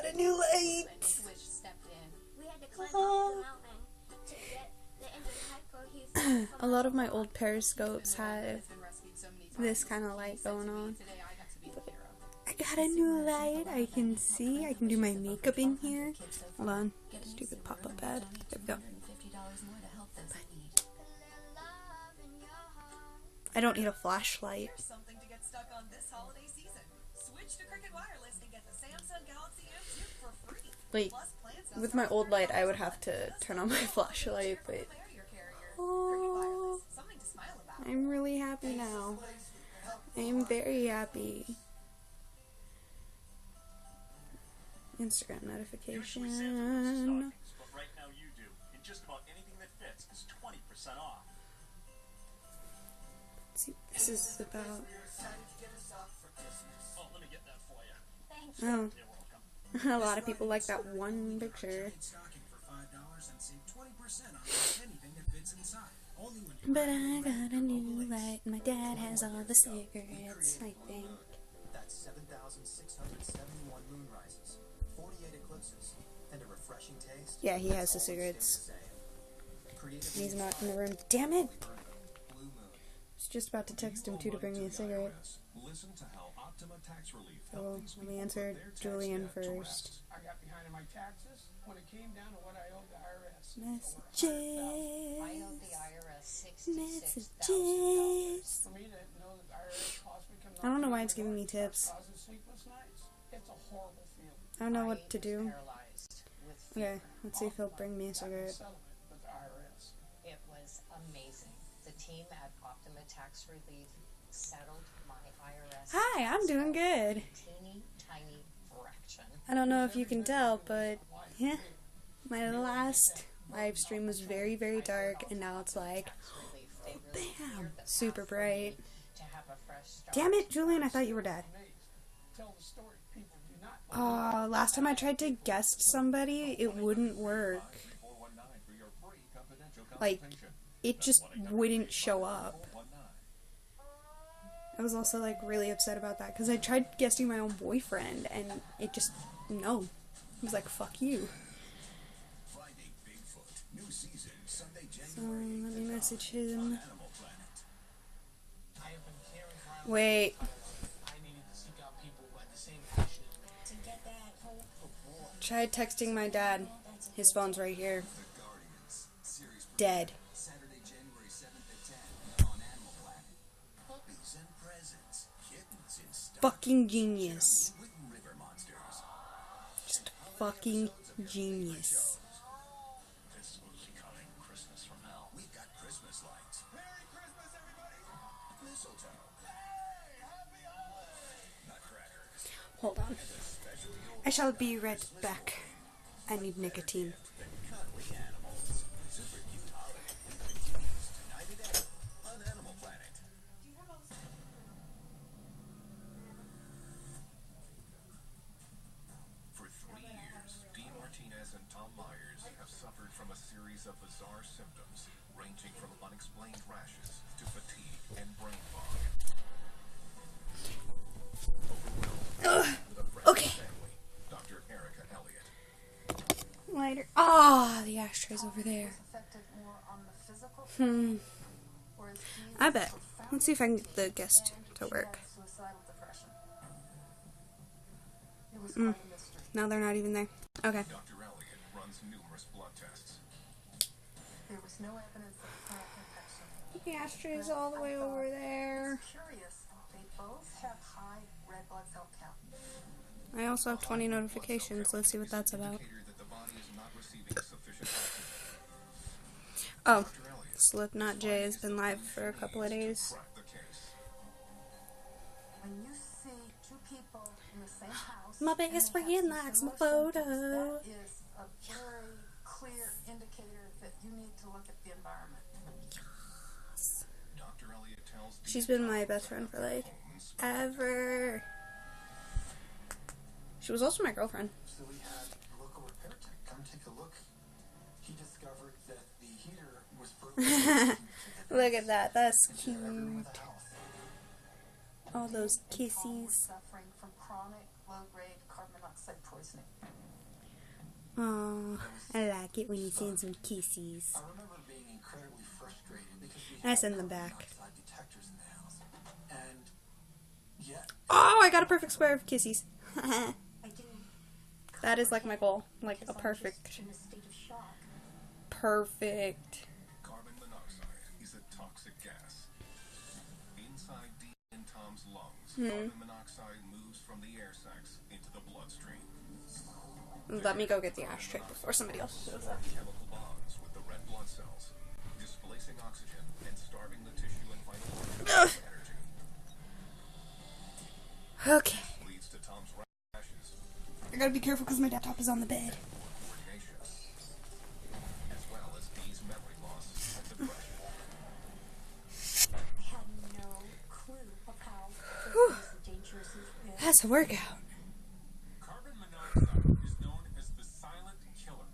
a new light. Oh. A lot of my old periscopes have this kind of light going on. I got a new light. I can see. I can do my makeup in here. Hold on. Stupid pop-up ad. There we go. I don't need a flashlight. Like, with my old light, I would have to turn on my flashlight, but oh, I'm really happy now. I'm very happy. Instagram notification. But right now you do. And just about anything that fits is 20% off. Let's see what this is about. Oh, let me get that for you. Oh. A lot of people like that one picture. But I got a new light. My dad has all the cigarettes, I think. That's 7,671 moonrises, 48 eclipses, and a refreshing taste. Yeah, he has the cigarettes. He's not in the room. Damn it! I was just about to text him too to bring me a cigarette. So let me answer Julian first. I got behind in my taxes when it came down to what I owed the IRS. Messages. I owe the IRS $66,000. Messages. For me to know that the IRS cost me coming I don't know why it's giving me tips. 1,000 sleepless nights. It's a horrible feeling. I don't know what to do. Paralyzed with fear. Okay, let's see if he'll bring me a cigarette. Settlement with the IRS. It was amazing. The team at Optima Tax Relief settled my IRS. Hi, I'm doing good. Teeny tiny fraction. I don't know if you can tell, but yeah, my last live stream was very, very dark, and now it's like, bam, super bright. To have a fresh start. Damn it, Julian, I thought you were dead. Tell the story. People do not. Oh, last time I tried to guest somebody, it wouldn't work. Like, it just wouldn't show up. I was also, like, really upset about that, because I tried guesting my own boyfriend, and it just, no. He was like, fuck you. So, let me message him. Wait. Tried texting my dad. His phone's right here. Dead. Fucking genius. Just fucking genius. Hold on. I shall be right back. I need nicotine. From a series of bizarre symptoms, ranging from unexplained rashes to fatigue and brain fog. Okay. Dr. Erica Elliott. Lighter. Ah, the ashtray's over there. I bet. Let's see if I can get the guest to work. No, they're not even there. Okay. Dr. Elliott runs numerous blood tests. There was no evidence of plant infection. The ashtray's all the way over there. Curious, they both have high red blood cell count. I also have 20 notifications. Let's see what that's about. Oh, Slipknot J has been live for a couple of days. When you see two people in the same house, My biggest friend likes my photo. that is a very clear indicator that you need to look at the environment. She's been my best friend for like ever. She was also my girlfriend. So we had a local repair tech come take a look. He discovered that the heater was broken. Look at that. That's cute. Everyone with health. All those And all were kissies. suffering from chronic low-grade carbon monoxide poisoning. Oh, I like it when you send some kisses. I remember being incredibly frustrated because we I had send them carbon back. monoxide detectors in the house. And yet, Oh, I got a perfect square of kisses. I didn't. That is like my goal. Like a because I'm perfect. just in a state of shock. Perfect. Carbon monoxide is a toxic gas. Inside deep in Tom's lungs, carbon monoxide moves from the air sacs into the bloodstream. Let me go get the ashtray before somebody else shows up. Chemical bonds with the red blood cells, displacing oxygen and starving the tissue and vital organs of energy. Okay. Leads to Tom's rashes, I gotta be careful because my laptop is on the bed. coordination, as well as Dee's memory loss and depression. I had no clue of how dangerous it is. That's a workout. Carbon monoxide is known as the silent killer.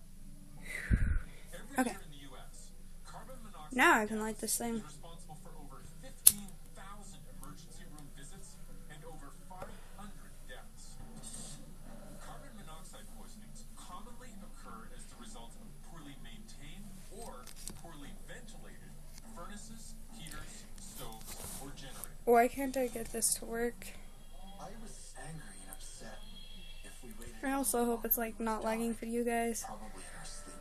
Every Okay. year in the U.S., carbon monoxide Now I can light this thing. is responsible for over 15,000 emergency room visits and over 500 deaths. Carbon monoxide poisonings commonly occur as the result of poorly maintained or poorly ventilated furnaces, heaters, stoves, or generators. Why can't I get this to work? I was angry and upset. If we waited, I also hope it's like not lagging for you guys. probably in our sleep.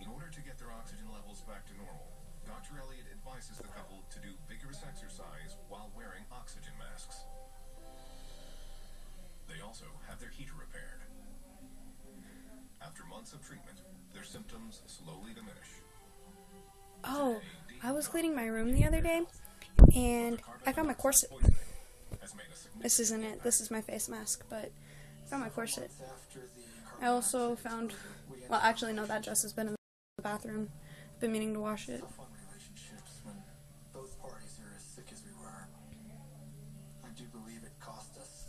In order to get their oxygen levels back to normal, Dr. Elliott advises the couple to do vigorous exercise while wearing oxygen masks. They also have their heater repaired. After months of treatment, their symptoms slowly diminish. Oh, I was cleaning my room the other day and I found my corset. Poisoning has made a significant This isn't it. This is my face mask, but I found my corset. After the I also found, well, actually, no, that dress has been in the bathroom. I've been meaning to wash it. fun relationships when both parties are as sick as we were. I do believe it cost us.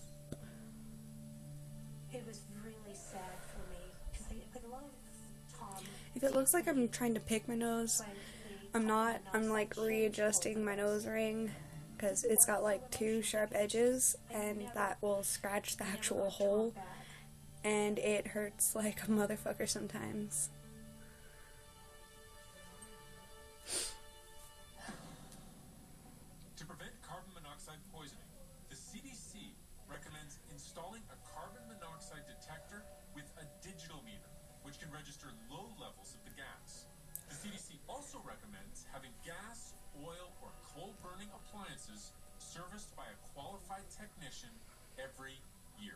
It was really sad for me because I love Tom. If it looks like I'm trying to pick my nose, I'm not. I'm like readjusting my nose ring because it's got like two sharp edges and that will scratch the actual hole and it hurts like a motherfucker sometimes. To prevent carbon monoxide poisoning, the CDC recommends installing a carbon monoxide detector with a digital meter, which can register low levels of the gas. The CDC also recommends having gas, oil, or coal-burning appliances serviced by a qualified technician every year.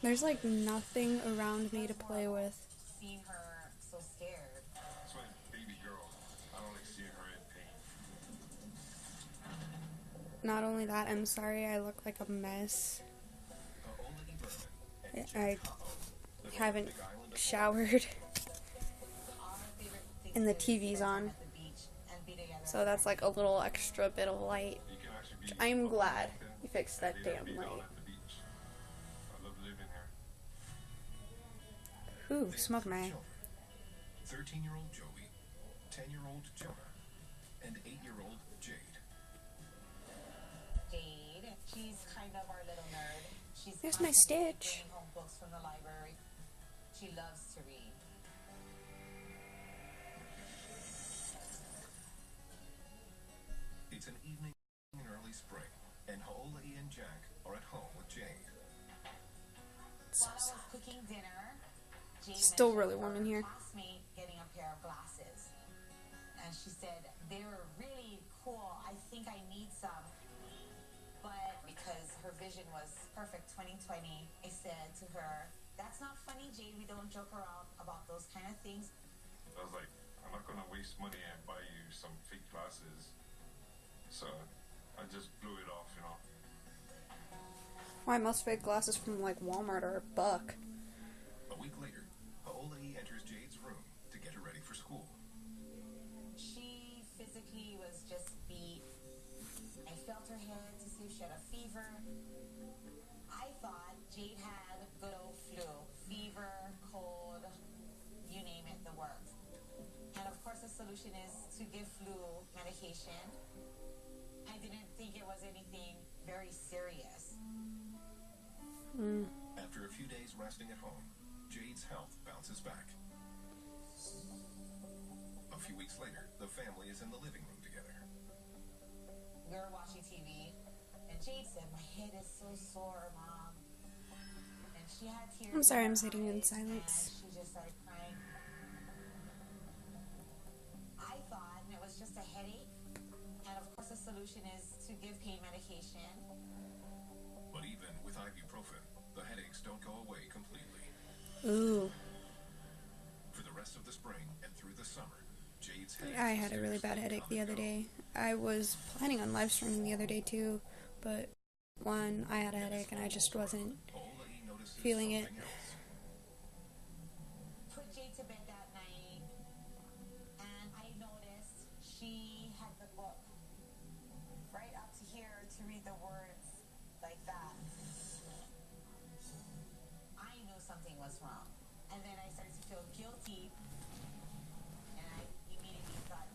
There's like nothing around me to play with. Seeing her so scared. That's my baby girl. I don't like seeing her in pain. Not only that, I'm sorry I look like a mess. I haven't showered and the TV's on. So that's like a little extra bit of light. I am glad you fixed that damn light. I love living here. Ooh, smoke my. 13-year-old Joey, 10-year-old Jonah, and 8-year-old Jade. Jade, she's kind of our little nerd. She's There's my constantly Stitch. bringing home books from the library. She loves to read. It's an evening in early spring, and Haola'i and Jack are at home with Jade. While I was cooking dinner, Jade Still mentioned really warm in her here. classmate getting a pair of glasses. And she said, they're really cool. I think I need some. But because her vision was perfect 2020, I said to her, that's not funny, Jade. We don't joke around about those kind of things. I was like, I'm not gonna waste money and buy you some fake glasses. So I just blew it off, you know. Why most fake glasses from like Walmart are a buck? A week later, Haola'i enters Jade's room to get her ready for school. She physically was just beat. I felt her head to see if she had a fever. I thought Jade had good old flu. Fever, cold, you name it, the works. And of course the solution is to give flu medication. I didn't think it was anything very serious. After a few days resting at home, Jade's health bounces back. A few weeks later, the family is in the living room together. We were watching TV, and Jade said, "My head is so sore, Mom." And she had tears. I'm sorry, in I'm her sitting in eyes, silence. And she just started crying. I thought it was just a headache, and of course the solution is to give pain medication. But even with ibuprofen, the headaches don't go away completely. Ooh. For the rest of the spring and through the summer, Jade's headaches I had a really bad headache the other day. I was planning on live streaming the other day too, but one, I had a headache and I just wasn't feeling it. Put Jade to bed that night, and I noticed she had the book right up to here to read the words like that. I knew something was wrong, and then I started to feel guilty, and I immediately thought,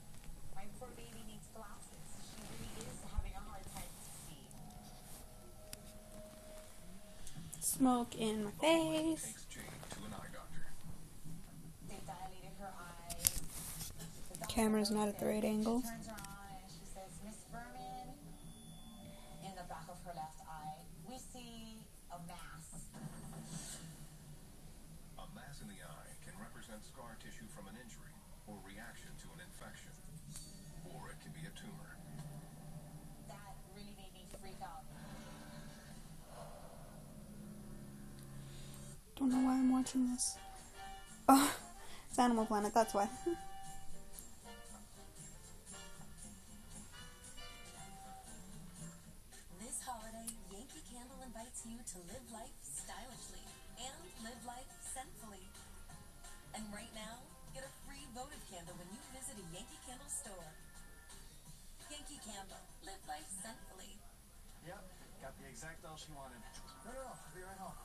my poor baby needs glasses. She really is having a hard time to see. Smoke in my face. Takes Jade to an eye doctor. They dilated her eyes. The doctor Camera's not at the right angle. She turns around and she says, "Miss Berman," in the back of her left eye, we see a mass. A mass in the eye can represent scar tissue from an injury or reaction to an infection. Or it can be a tumor. That really made me freak out. Don't know why I'm watching this. Oh, it's Animal Planet, that's why. This holiday, Yankee Candle invites you to live life stylishly and live life scentfully. And right now, get a free votive candle when you visit a Yankee Candle store. Yankee Candle, live life scentfully. Yep, got the exact doll she wanted. No, I'll be right home.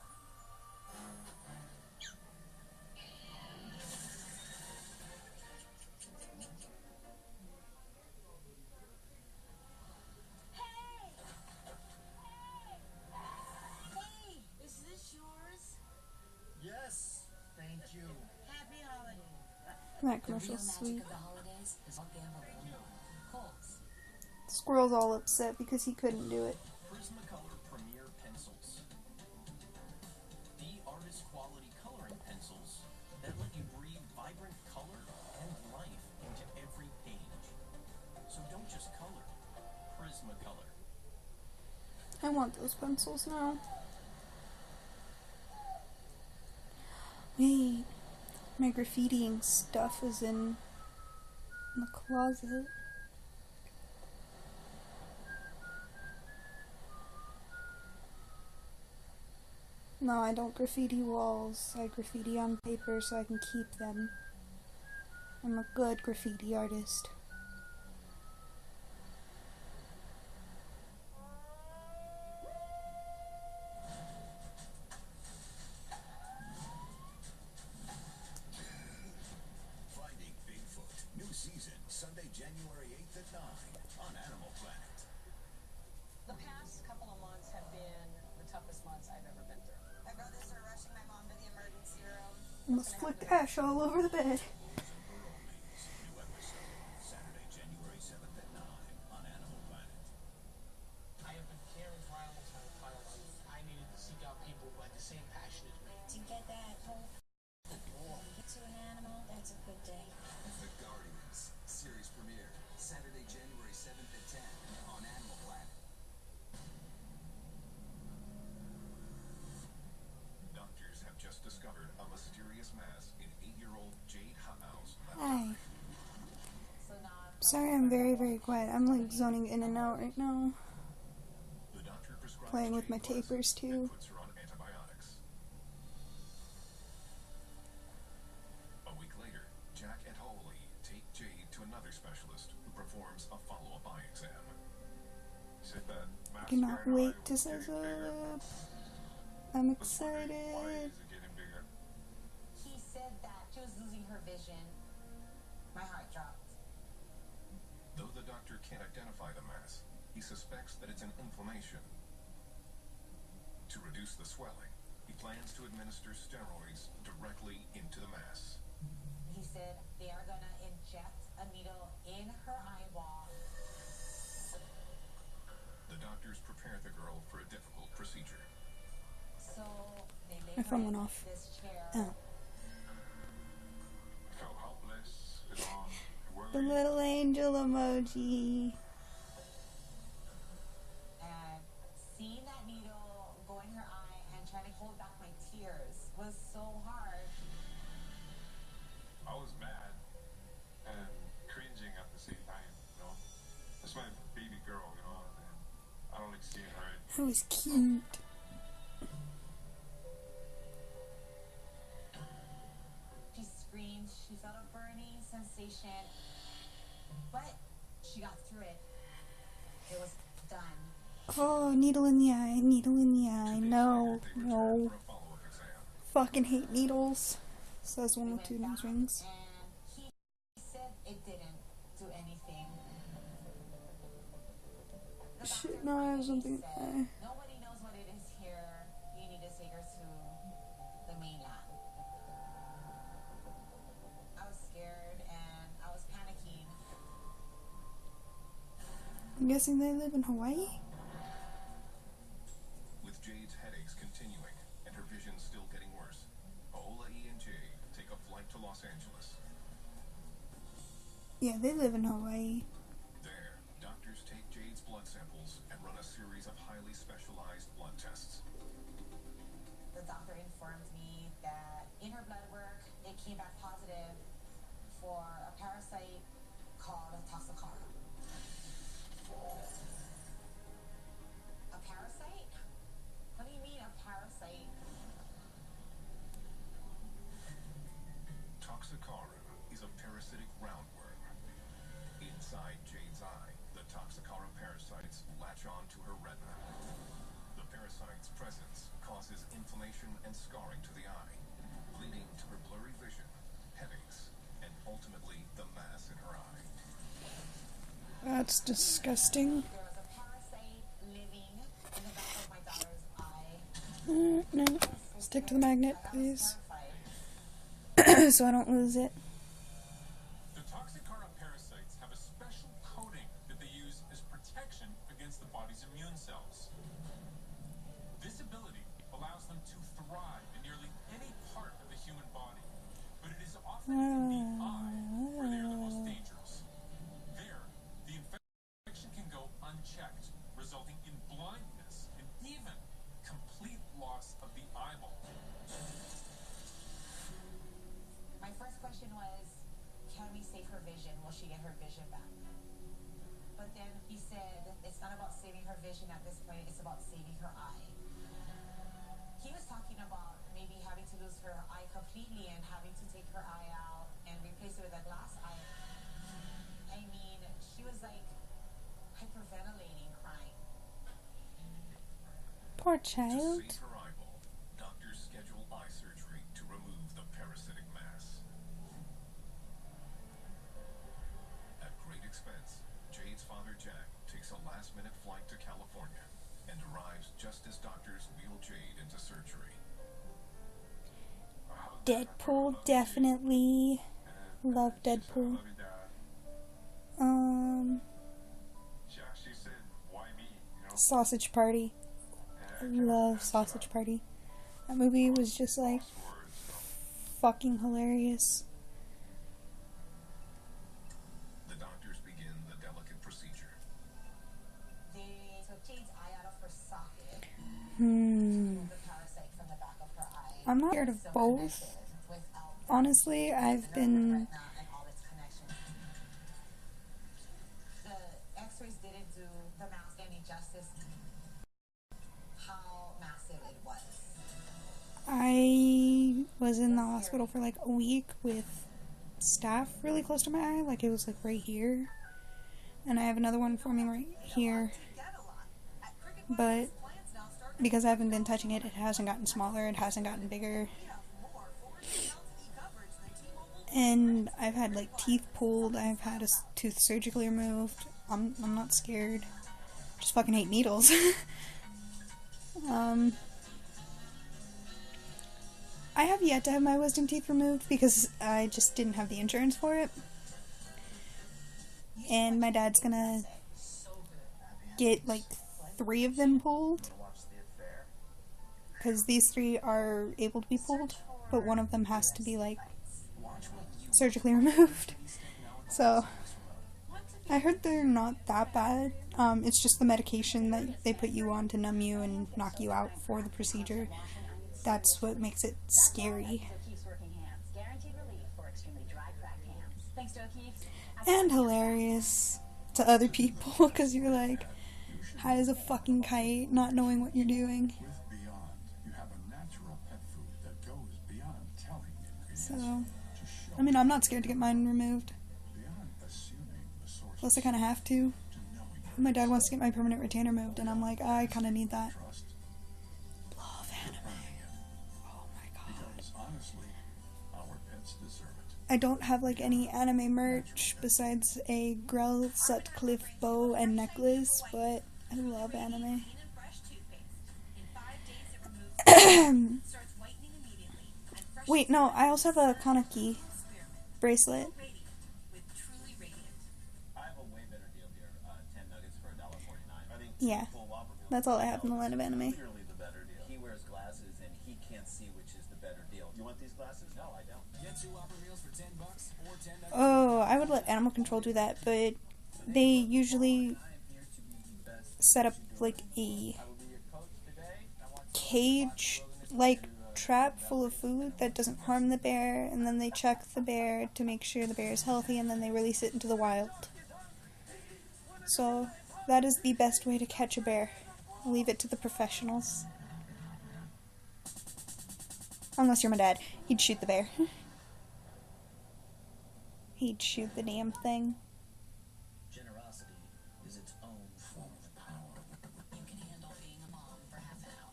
Hey, is this yours? Yes, thank you. Happy holiday. That commercial's sweet. Of the holidays is all gamble on Kohl's. Squirrel's all upset because he couldn't do it. Prismacolor Premier Pencils. The artist quality coloring pencils that let you breathe vibrant color and life into every page. So don't just color. Prismacolor. I want those pencils now. Wait, my graffitiing stuff is in the closet. No, I don't graffiti walls. I graffiti on paper so I can keep them. I'm a good graffiti artist. Finding Bigfoot. New season, Sunday, January 8th at 9 on Animal Planet. The past couple of months have been the toughest months I've ever been through. My brothers are rushing my mom to the emergency room. Almost flicked ash all over the bed. New episode, Saturday, January 7th at 9 on Animal Planet. I have been caring for animals my entire life. I needed to seek out people who had the same passion as me. To get that whole to an animal, that's a good day. The Guardians series premiere, Saturday, January 7th at 10 on Animal Planet. Doctors have just discovered a mysterious mass in 8-year-old Jade Hutau's left Hi. eye. So now I'm Sorry I'm very, very quiet. I'm like zoning in and out right now. The doctor prescribes Playing with my Jade tapers medicine too. and puts her on antibiotics. A week later, Jack and Holly take Jade to another specialist who performs a follow-up eye exam. Said that I cannot mascara wait eye to was size getting bigger. up. I'm Was wondering, why excited. is it getting bigger? He said that she was losing her vision. My heart dropped. Though the doctor can't identify the mass, he suspects that it's an inflammation. To reduce the swelling, He plans to administer steroids directly into the mass. He said they are gonna inject a needle in her eyeball. The doctors prepare the girl for a difficult procedure. So they lay My her phone in went off. this chair. Oh. Felt helpless, alone, The worried. little angel emoji. And seeing that needle go in her eye and trying to hold back my tears was so hard. I was mad and cringing at the same time, you know. That's my baby girl, you know, and I don't like seeing her. That was cute. She screamed. She felt a burning sensation, but she got through it. It was done. Oh, needle in the eye, needle in the eye. No, no. For a follow-up exam. Fucking hate needles. Says one We with two went nose back, rings. and he said it didn't do anything. The Shit, doctor no, I have finally something. said, nobody knows what it is here. You need to take her to the mainland. I was scared and I was panicking. I'm guessing they live in Hawaii? With Jade's headaches continuing and her vision still getting worse, Paola E. and Jade take a flight to Los Angeles. Yeah, they live in Hawaii. There, doctors take Jade's blood samples and run a series of highly specialized blood tests. The doctor informed me that in her blood work, it came back positive for a parasite called toxocara. A parasite? What do you mean a parasite? Toxocara is a parasitic roundworm. Inside Jade's eye, the Toxocara parasites latch on to her retina. The parasite's presence causes inflammation and scarring to the eye, leading to her blurry vision, headaches, and ultimately the mass in her eye. That's disgusting. There was a parasite living in the back of my daughter's eye. No. Stick to the magnet, I was please. terrified. So I don't lose it. The Toxocara parasites have a special coating that they use as protection against the body's immune cells. This ability allows them to thrive in nearly any part of the human body, but it is often in the eye where they are the most dangerous. There, the infection can go unchecked, resulting in blindness and even complete loss of the eyeball. My first question was, can we save her vision? Will she get her vision back? But then he said, it's not about saving her vision at this point, it's about saving her eye. He was talking about maybe having to lose her eye completely and having to take her eye out and replace it with a glass eye. I mean, she was like hyperventilating, crying. Poor To child. save her eyeball, doctors schedule eye surgery to remove the parasitic mass. At great expense, Jade's father Jack takes a last-minute flight to California and arrives just as doctors wheel Jade into surgery. Deadpool, definitely. Love Deadpool. Love you, Dad. She actually said, why me? You know? Sausage Party. I love Sausage Party. That movie was just like fucking hilarious. The doctors begin the delicate procedure. They took Jade's eye out of her socket, Hmm. the parasite from the back of her eye. I'm not scared of So both. connected without Honestly, I've been. retina and all its connections. The x-rays didn't do the mass any justice how massive it was. I was in the hospital for like a week with staph really close to my eye, like it was like right here. And I have another one forming right here. But because I haven't been touching it, it hasn't gotten smaller, it hasn't gotten bigger. And I've had like teeth pulled, I've had a tooth surgically removed. I'm not scared. Just fucking hate needles. I have yet to have my wisdom teeth removed because I just didn't have the insurance for it. And my dad's gonna get like 3 of them pulled. Because these 3 are able to be pulled, but one of them has to be like surgically removed. So I heard they're not that bad. It's just the medication that they put you on to numb you and knock you out for the procedure. That's what makes it scary. And hilarious to other people, because you're like high as a fucking kite, not knowing what you're doing. So, I mean, I'm not scared to get mine removed. Plus, I kind of have to. My dad wants to get my permanent retainer moved, and I'm like, I kind of need that. Love anime. Oh my god. I don't have like any anime merch besides a Grell Sutcliffe bow and necklace, but I love anime. Wait, no, I also have a Kaneki bracelet. Yeah, that's all I have in the land of anime. He wears glasses and he can't see which is the better deal. You want these glasses? No, I don't. Get 2 Whopper meals for $10 or 10 nuggets. Oh, I would let Animal Control do that, but they usually set up like a cage, like trap full of food that doesn't harm the bear, and then they check the bear to make sure the bear is healthy, and then they release it into the wild. So that is the best way to catch a bear. Leave it to the professionals. Unless you're my dad. He'd shoot the bear. He'd shoot the damn thing. Generosity is its own form of power. You can handle being a mom for half an hour.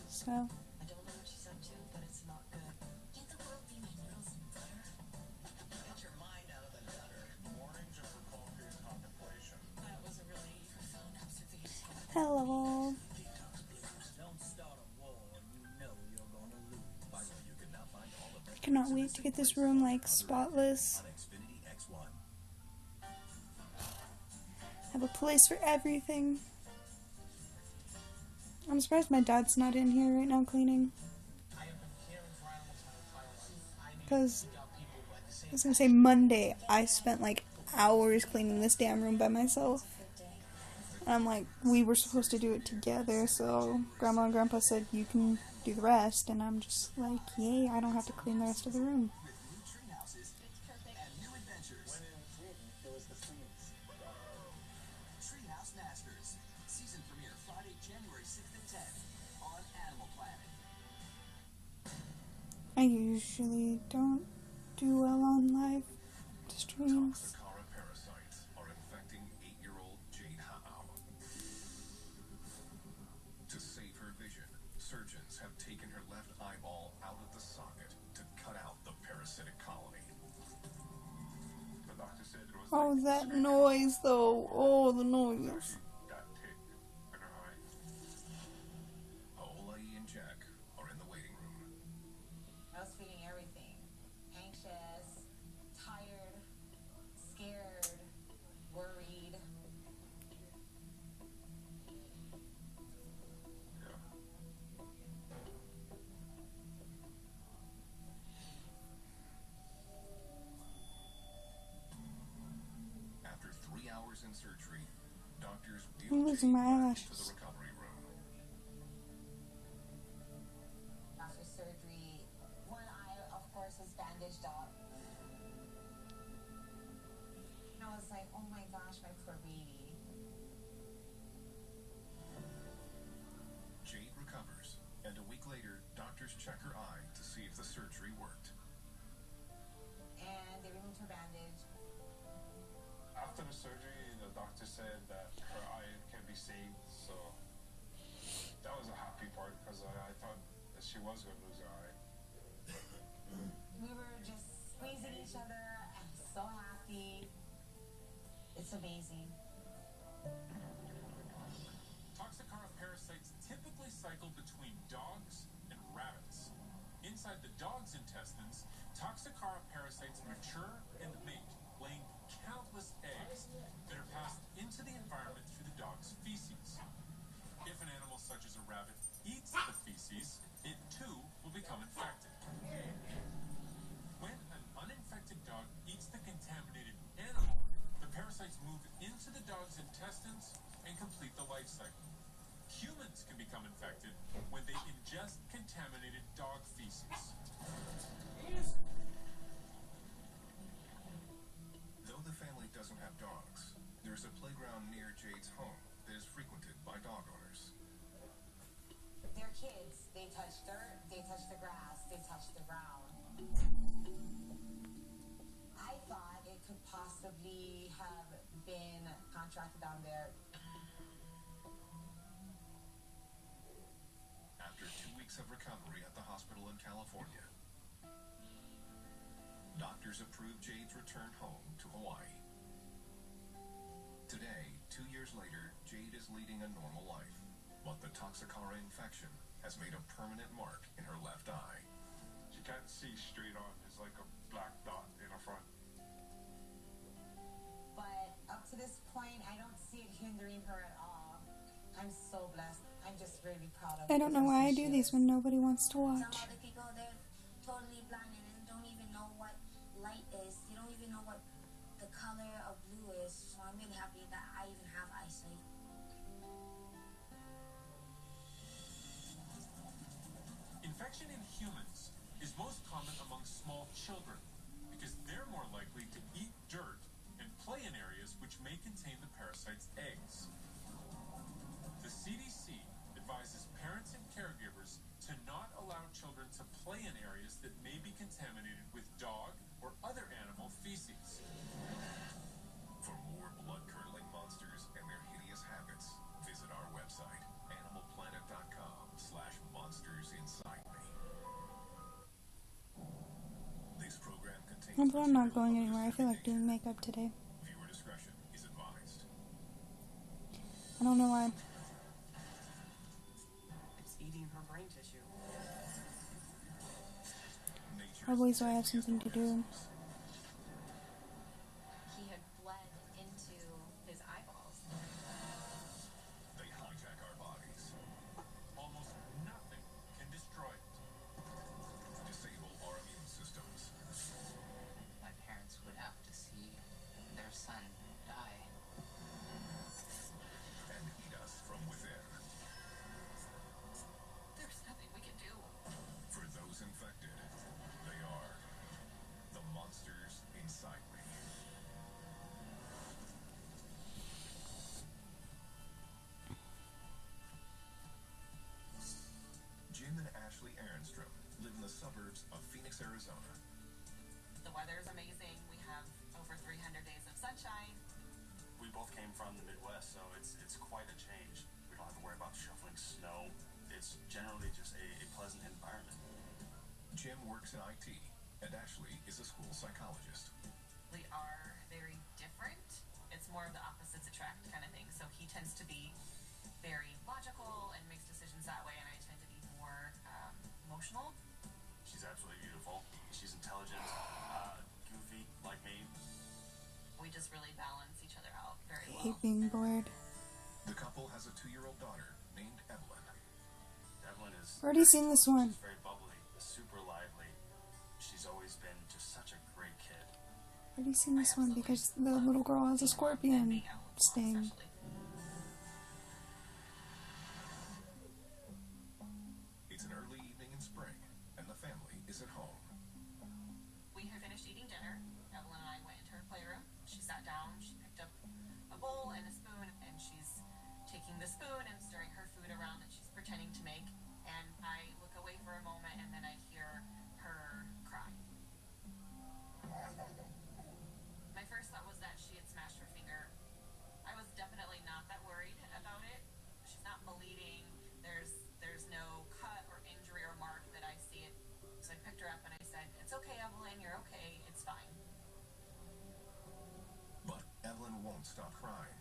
So. I don't know what she's up to, but it's not good. Can't the world be my noodles and butter? Get your mind out of the gutter. Mornings are for coffee and contemplation. That was a really profound observation. Hello. Don't start a war and you know you're gonna lose. Finally, you can now find all of I cannot wait to get this room like spotless. Have a place for everything. I'm surprised my dad's not in here right now cleaning. Because I was gonna say Monday I spent like hours cleaning this damn room by myself. And I'm like, we were supposed to do it together, so Grandma and Grandpa said you can do the rest, and I'm just like, yay, I don't have to clean the rest of the room. Treehouse Masters. Season premiere Friday, January 6th at 10 on Animal Planet. I usually don't do well on live streams. Toxicara parasites are infecting 8-year-old Jade Ha'ao. To save her vision, surgeons have taken her left eyeball out of the socket to cut out the parasitic colony. The doctor said it was Oh, that noise though. Oh, the noise. that tick in her eye. Haolai and Jack are in the waiting room. I was feeling everything. Anxious, tired, scared, worried. After 3 hours in surgery, doctors I'm wheeled losing my Jade back to eyelashes. the recovery room. After surgery, one eye, of course, was bandaged up. I was like, oh my gosh, my poor baby. Jade recovers, and a week later, doctors check her eye to see if the surgery worked. And they removed her bandage. After the surgery, the doctor said that her eye can be saved, so that was a happy part because I thought that she was going to lose her eye. We were just squeezing each other and so happy. It's amazing. Toxicara parasites typically cycle between dogs and rabbits. Toxocara parasites mature and mate, laying countless eggs that are passed into the environment through the dog's feces. If an animal such as a rabbit eats the feces, it too will become infected. When an uninfected dog eats the contaminated animal, the parasites move into the dog's intestines and complete the life cycle. Humans can become infected when they ingest contaminated dog feces. Though the family doesn't have dogs, there's a playground near Jade's home that is frequented by dog owners. They're kids. They touch dirt, they touch the grass, they touch the ground. I thought it could possibly have been contracted down there. After 2 weeks of recovery at the hospital in California, doctors approved Jade's return home to Hawaii. Today, 2 years later, Jade is leading a normal life, but the Toxocara infection has made a permanent mark in her left eye. She can't see straight on. There's like a black dot in her front. But up to this point, I don't see it hindering her at all. I'm so blessed. I'm just really proud of her. I don't know why I do these when nobody wants to watch. Some other people, they're totally blind and don't even know what light is. They don't even know what the color of blue is. So I'm really happy that I even have eyesight. Infection in humans is most common among small children because they're more likely to eat dirt and play in areas which may contain the parasite's eggs. The CDC advises parents and caregivers to not allow children to play in areas that may be contaminated with dog or other animal feces. For more blood-curdling monsters and their hideous habits, visit our website, animalplanet.com/monstersinside-me. This program contains I'm not going anywhere. I feel like doing makeup today. Viewer discretion is advised. I don't know why. It's eating her brain tissue. Probably so I have something to do. He had bled into his eyeballs. They hijack our bodies, Almost nothing can destroy it. disable our immune systems, My parents would have to see their son die. and eat us from within. There's nothing we can do. For those infected, they are the monsters inside me. Jim and Ashley Aronstrom live in the suburbs of Phoenix, Arizona. The weather is amazing. We have over 300 days of sunshine. We both came from the Midwest, so it's quite a change. We don't have to worry about shoveling snow. It's generally just a pleasant environment. Jim works in IT, and Ashley is a school psychologist. We are very different. It's more of the opposites attract kind of thing. So he tends to be very logical and makes decisions that way, and I tend to be more emotional. She's absolutely beautiful. She's intelligent, goofy, like me. We just really balance each other out very I well. hate being bored. The couple has a 2-year-old daughter named Evelyn. Evelyn is I've already seen this one. very bubbly, super lively. She's always been just such a great kid. I've already seen this one because the little girl has a scorpion sting. It's an early evening in spring, and the family is at home. We had finished eating dinner. Evelyn and I went into her playroom. She sat down. She picked up a bowl and a spoon, and she's taking the spoon and stirring her food around that she's pretending to make. And I look away for a moment, and then I hear her cry. My first thought was that she had smashed her finger. I was definitely not that worried about it. She's not bleeding. There's no cut or injury or mark that I see it. So I picked her up and I said, "It's okay, Evelyn. You're okay. It's fine." But Evelyn won't stop crying,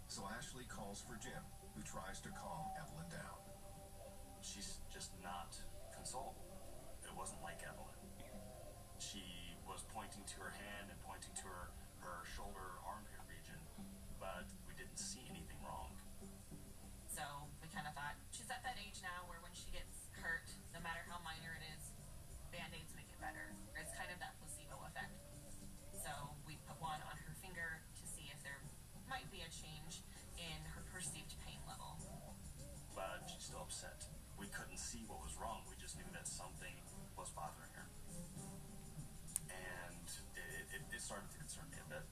so Ashley calls for Jim, who tries to calm Evelyn down. She's just not consolable. It wasn't like Evelyn. She pointing to her hand and pointing to her shoulder, armpit region, but we didn't see anything wrong. So we kind of thought, she's at that age now where when she gets hurt, no matter how minor it is, Band-Aids make it better. It's kind of that placebo effect. So we put one on her finger to see if there might be a change in her perceived pain level. But she's still upset. We couldn't see what was wrong. We just knew that something was bothering her. And it started to concern me a bit.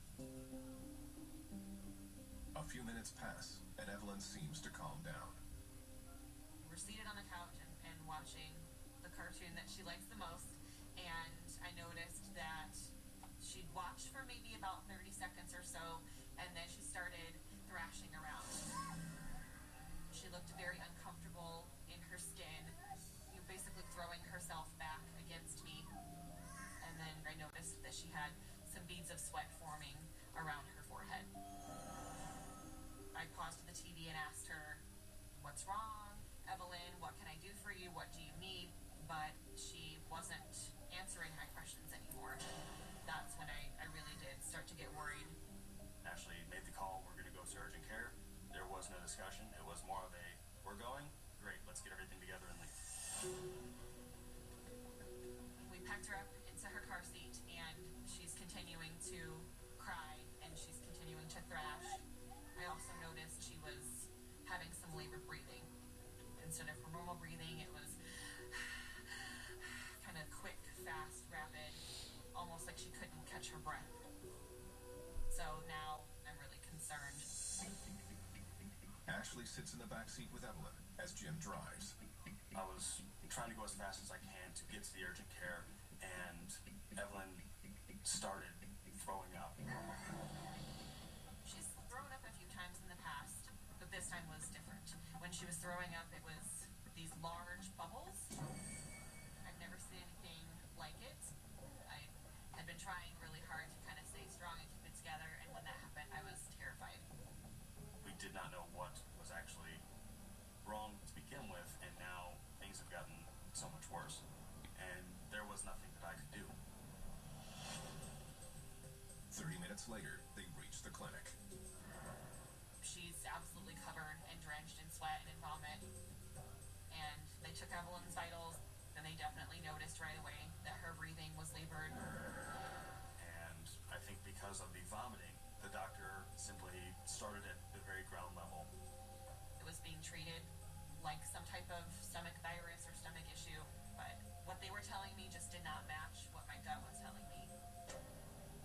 A few minutes pass, and Evelyn seems to calm down. We're seated on the couch and watching the cartoon that she likes the most, and I noticed that she'd watch for maybe about 30 seconds or so, and then she started thrashing around. She looked very uncomfortable in her skin, basically throwing herself back against me, and then I noticed that she had some beads of sweat forming around her forehead. I paused the TV and asked her, "What's wrong, Evelyn? What can I do for you? What do you need?" But she wasn't answering my questions anymore. That's when I really did start to get worried. Ashley made the call, we're going to go to urgent care. There was no discussion. It was more of a, we're going? Great, let's get everything together and leave. We packed her up into her car seat, and she's continuing to cry, and she's continuing to thrash. I also noticed she was having some labored breathing. Instead of her normal breathing, it was kind of quick, fast, rapid, almost like she couldn't catch her breath. So now I'm really concerned. Ashley sits in the back seat with Evelyn as Jim drives. I was trying to go as fast as I can to get to the urgent care, and Evelyn started throwing up. She's thrown up a few times in the past, but this time was different. When she was throwing up, it was these large bubbles. I've never seen anything like it. I had been trying really hard to kind of stay strong and keep it together, and when that happened, I was terrified. We did not know what was actually wrong to begin with, and now things have gotten so much worse, and there was nothing that I could do. 30 minutes later, they reach the clinic. She's absolutely covered and drenched in sweat and in vomit, and they took Evelyn's vitals, and they definitely noticed right away that her breathing was labored. And I think because of the vomiting, the doctor simply started at the very ground level. It was being treated like some type of stomach virus or stomach issue, but what they were telling me just did not match what my gut was telling me.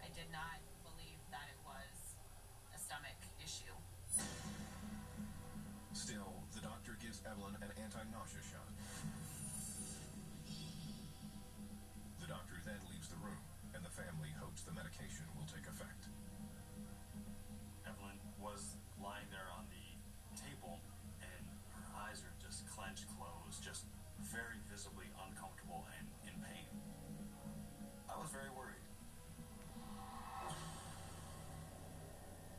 I did not believe that it was a stomach issue. Still, the doctor gives Evelyn an anti-nausea shot. The doctor then leaves the room, and the family hopes the medication will take effect. Evelyn was lying there on the table, and her eyes are just clenched closed, just very visibly uncomfortable and in pain. I was very worried.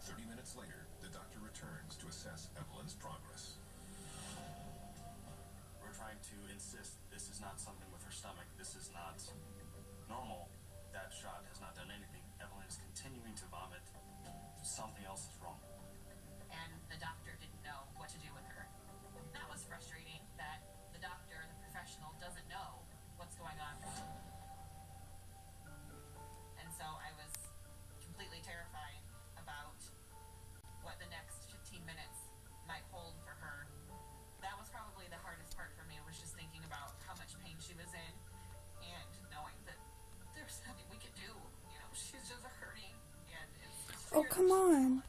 30 minutes later, the doctor returns to assess Evelyn's progress. We're trying to insist this is not something with her stomach. This is not normal. That shot has not done anything. Evelyn is continuing to vomit. Something else is wrong. And the doctor didn't know what to do with her. That was frustrating, that the doctor, the professional, doesn't know what's going on. And so I was completely terrified about what the next 15 minutes might hold for her. That was probably the hardest part for me, was just thinking about how much pain she was in and knowing that there's nothing we could do. You know, she's just hurting, and it's Oh, come on.